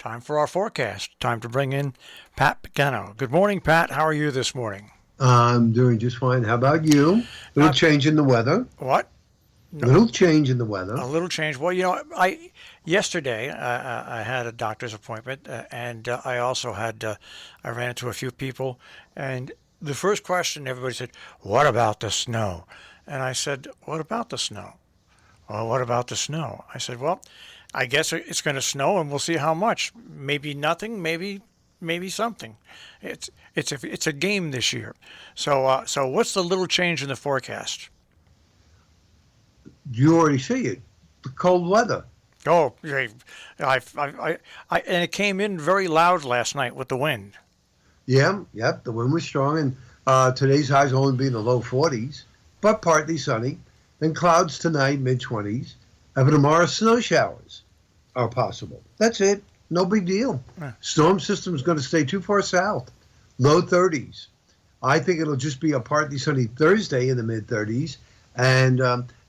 Time for our forecast. Time to bring in Pat Pagano. Good morning, Pat. How are you this morning? I'm doing just fine. How about you? Little Not change in the weather. what? No, Little change in the weather. a little change. Well, I yesterday I had a doctor's appointment, and I also had I ran into a few people, and the first question everybody said, "What about the snow?" And I said, "What about the snow?" Well, what about the snow? I said, "Well, I guess it's going to snow, and we'll see how much. Maybe nothing. Maybe something. It's a game this year. So what's the little change in the forecast? You already see it. The cold weather. Oh, and it came in very loud last night with the wind. Yeah, yep. The wind was strong, and today's highs only be in the low 40s, but partly sunny. Then clouds tonight, mid 20s. And for tomorrow, snow showers are possible. That's it. No big deal. Yeah. Storm system is going to stay too far south. Low 30s. I think it'll just be a partly sunny Thursday in the mid 30s, and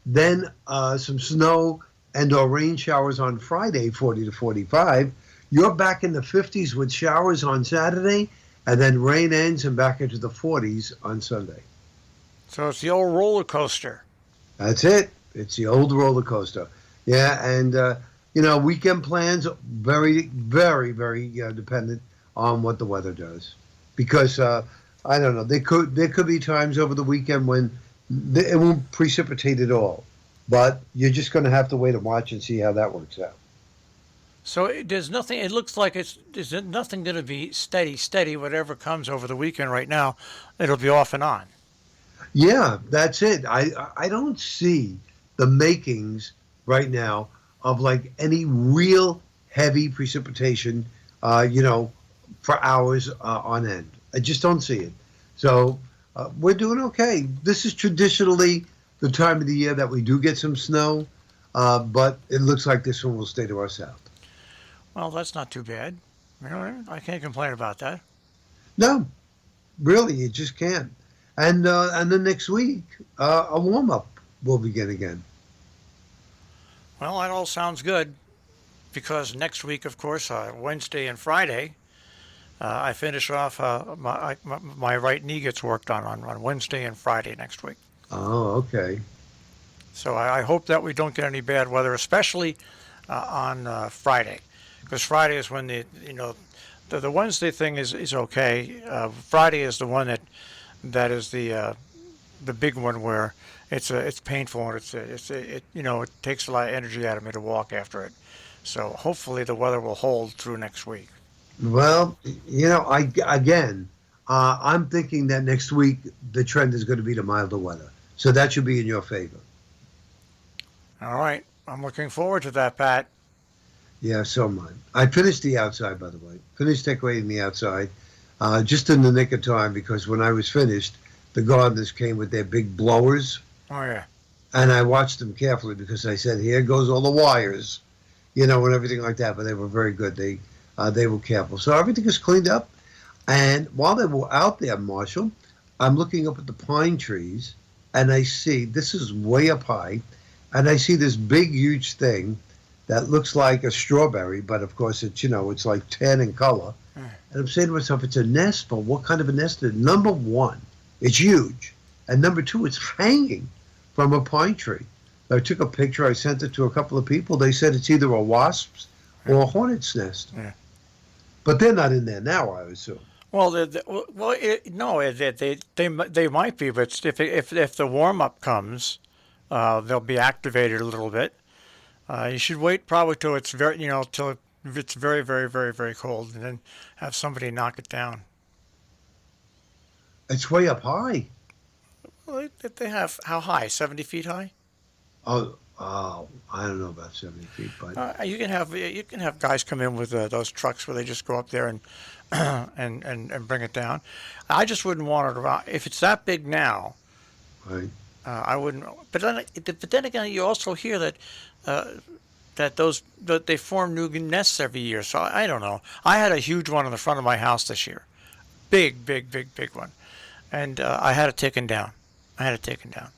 then some snow and or rain showers on Friday, 40 to 45. You're back in the 50s with showers on Saturday, and then rain ends and back into the 40s on Sunday. So it's the old roller coaster. That's it. It's the old roller coaster. Yeah, and weekend plans very, very, very dependent on what the weather does, because I don't know. There could be times over the weekend when it won't precipitate at all, but you're just going to have to wait and watch and see how that works out. So there's nothing. It looks like there's nothing going to be steady. Whatever comes over the weekend right now, it'll be off and on. Yeah, that's it. I don't see the makings right now of like any real heavy precipitation, for hours on end. I just don't see it. So we're doing okay. This is traditionally the time of the year that we do get some snow, but it looks like this one will stay to our south. Well, that's not too bad. I can't complain about that. No, really, you just can't. And then next week, a warm up will begin again. Well, that all sounds good because next week, of course, Wednesday and Friday, I finish off my right knee gets worked on Wednesday and Friday next week. Oh, okay. So I hope that we don't get any bad weather, especially on Friday, because Friday is when the Wednesday thing is okay. Friday is the one that is the big one where it's painful and it takes a lot of energy out of me to walk after it. So hopefully the weather will hold through next week. Well, I'm thinking that next week the trend is going to be to milder weather, so that should be in your favor. All right, I'm looking forward to that, Pat. Yeah, so am I. I finished the outside, by the way. Finished decorating the outside, just in the nick of time because when I was finished, the gardeners came with their big blowers, Oh yeah. and I watched them carefully because I said, "Here goes all the wires," and everything like that. But they were very good. They were careful, so everything is cleaned up. And while they were out there, Marshall, I'm looking up at the pine trees, and I see this is way up high, and I see this big, huge thing that looks like a strawberry, but of course it's like tan in color. Mm. And I'm saying to myself, it's a nest, but what kind of a nest is it? Number one, it's huge, and number two, it's hanging from a pine tree. I took a picture. I sent it to a couple of people. They said it's either a wasp's or a hornet's nest, Yeah. but they're not in there now, I assume. Well, no, they might be, but if the warm up comes, they'll be activated a little bit. You should wait probably till it's till it's very, very, very, very cold, and then have somebody knock it down. It's way up high. Well, they have how high? 70 feet high. Oh, I don't know about 70 feet, but You can have guys come in with those trucks where they just go up there and and bring it down. I just wouldn't want it around. If it's that big now, right. I wouldn't. But then again, you also hear uh, that they form new nests every year. So I don't know. I had a huge one in the front of my house this year, big, big, big, big one, and I had it taken down. I had it taken down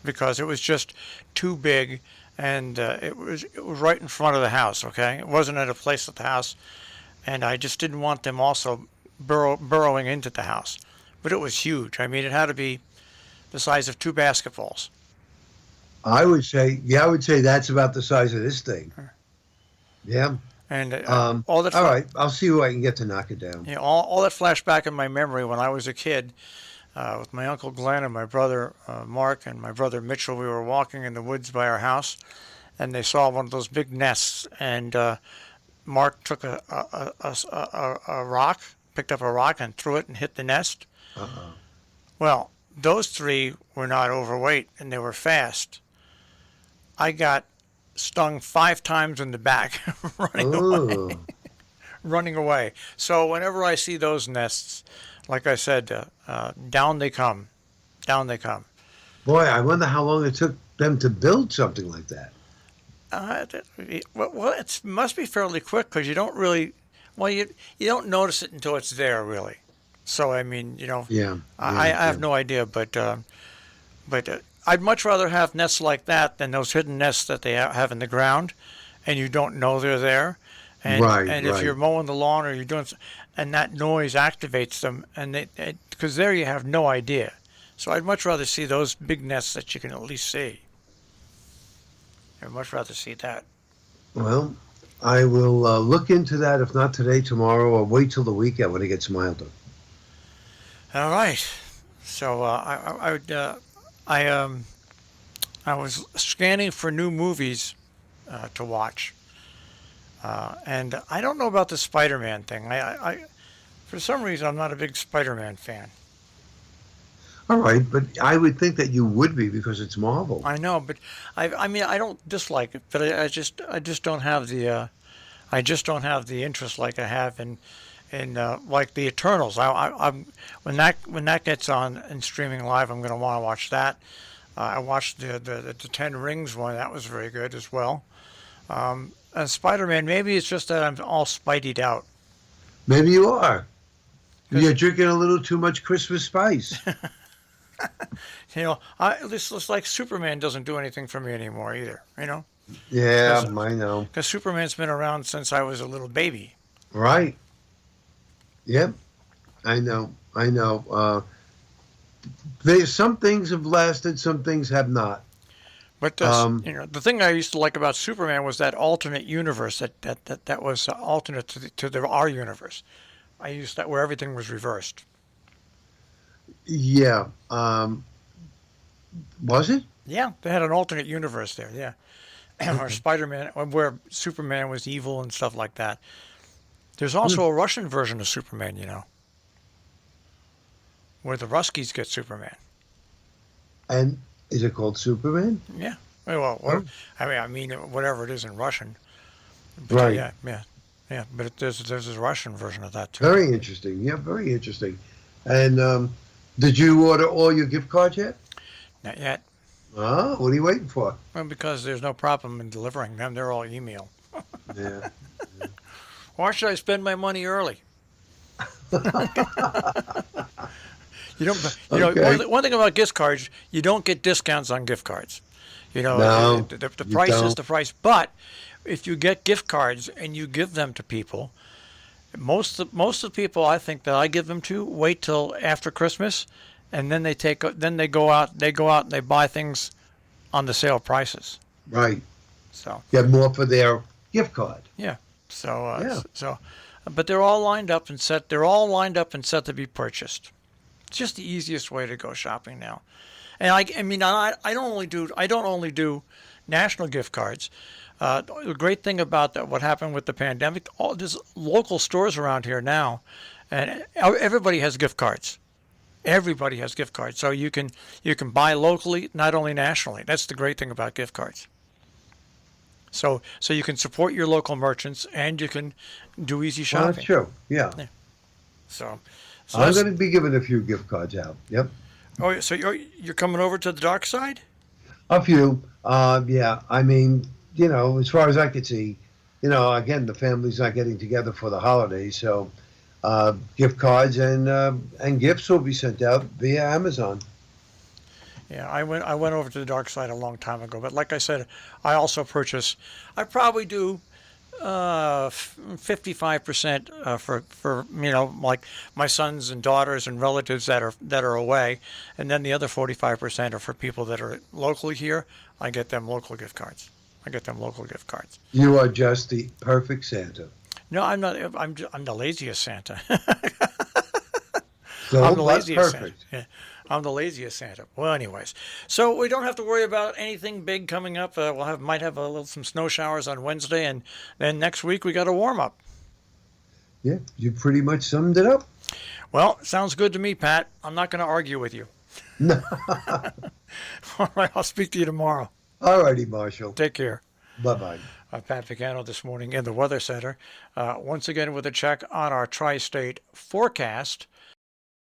because it was just too big, and it was right in front of the house. Okay, it wasn't at a place at the house, and I just didn't want them also burrowing into the house. But it was huge. I mean, it had to be the size of two basketballs. I would say that's about the size of this thing. Yeah. And all that, All right. I'll see who I can get to knock it down. all that flashed back in my memory when I was a kid, with my uncle Glenn and my brother Mark and my brother Mitchell. We were walking in the woods by our house, and they saw one of those big nests. And Mark took a rock, picked up a rock, and threw it and hit the nest. Uh-uh. Well, those three were not overweight, and they were fast. I got stung 5 times in the back running away. Ooh. Running away. So whenever I see those nests, like I said, down they come. Down they come. Boy, I wonder how long it took them to build something like that. Well, it must be fairly quick because you don't really, well, you don't notice it until it's there, really. So I mean, Yeah. I have no idea, but I'd much rather have nests like that than those hidden nests that they have in the ground, and you don't know they're there. And, Right, and if right. you're mowing the lawn or you're doing, and that noise activates them, and because there you have no idea. So I'd much rather see those big nests that you can at least see. I'd much rather see that. Well, I will look into that. If not today, tomorrow, or wait till the weekend when it gets milder. All right. So I was scanning for new movies to watch, and I don't know about the Spider-Man thing. I for some reason I'm not a big Spider-Man fan. All right, but I would think that you would be because it's Marvel. I know, but I mean I don't dislike it, but I just don't have the interest like I have in like the Eternals. I'm when that gets on and streaming live, I'm going to want to watch that. I watched the Ten Rings one. That was very good as well. And Spider-Man, maybe it's just that I'm all spideyed out. Maybe you are. You're drinking a little too much Christmas spice. It's like Superman doesn't do anything for me anymore either. Yeah, I know. Because Superman's been around since I was a little baby. Right. Yep. I know. Some things have lasted, some things have not. But the thing I used to like about Superman was that alternate universe that was alternate to our universe. I used that where everything was reversed. Yeah. Was it? Yeah, they had an alternate universe there. Yeah, or Spider-Man, where Superman was evil and stuff like that. There's also a Russian version of Superman, where the Ruskies get Superman. And is it called Superman? Yeah. Well, I mean, whatever it is in Russian. But Right. Yeah. But there's a Russian version of that too. Very interesting. Yeah, very interesting. And did you order all your gift cards yet? Not yet. Oh, what are you waiting for? Well, because there's no problem in delivering them. They're all email. Yeah. Why should I spend my money early? Okay. One thing about gift cards, you don't get discounts on gift cards. No, the you price is don't. the price. But if you get gift cards and you give them to people, most of the people I think that I give them to wait till after Christmas, and then they go out and they buy things on the sale prices. Right. So Get more for their gift card. yeah. So Yeah. but they're all lined up and set. They're all lined up and set to be purchased. It's just the easiest way to go shopping now. And I mean, I don't only do national gift cards. The great thing about what happened with the pandemic, there's local stores around here now, and everybody has gift cards. Everybody has gift cards, so you can buy locally, not only nationally. That's the great thing about gift cards. So you can support your local merchants and you can do easy Well, shopping. that's true. Yeah. So I'm that's- going to be giving a few gift cards out. Yep. Oh, so you're coming over to the dark side? A few. Yeah. I mean, as far as I could see, again, the family's not getting together for the holidays, so gift cards and gifts will be sent out via Amazon. Yeah, I went over to the dark side a long time ago. But like I said, I also purchase. I probably do 55% for like my sons and daughters and relatives that are away, and then the other 45% are for people that are locally here. I get them local gift cards. I get them local gift cards. You are just the perfect Santa. No, I'm not. I'm the laziest Santa. I'm So, the but laziest Santa. perfect. Yeah. I'm the laziest Santa. Well, anyways, so we don't have to worry about anything big coming up. Might have some snow showers on Wednesday, and then next week we got a warm up. Yeah, you pretty much summed it up. Well, sounds good to me, Pat. I'm not going to argue with you. No. All right, I'll speak to you tomorrow. All righty, Marshall. Take care. Bye bye. I'm Pat Pagano this morning in the Weather Center. Once again with a check on our tri-state forecast.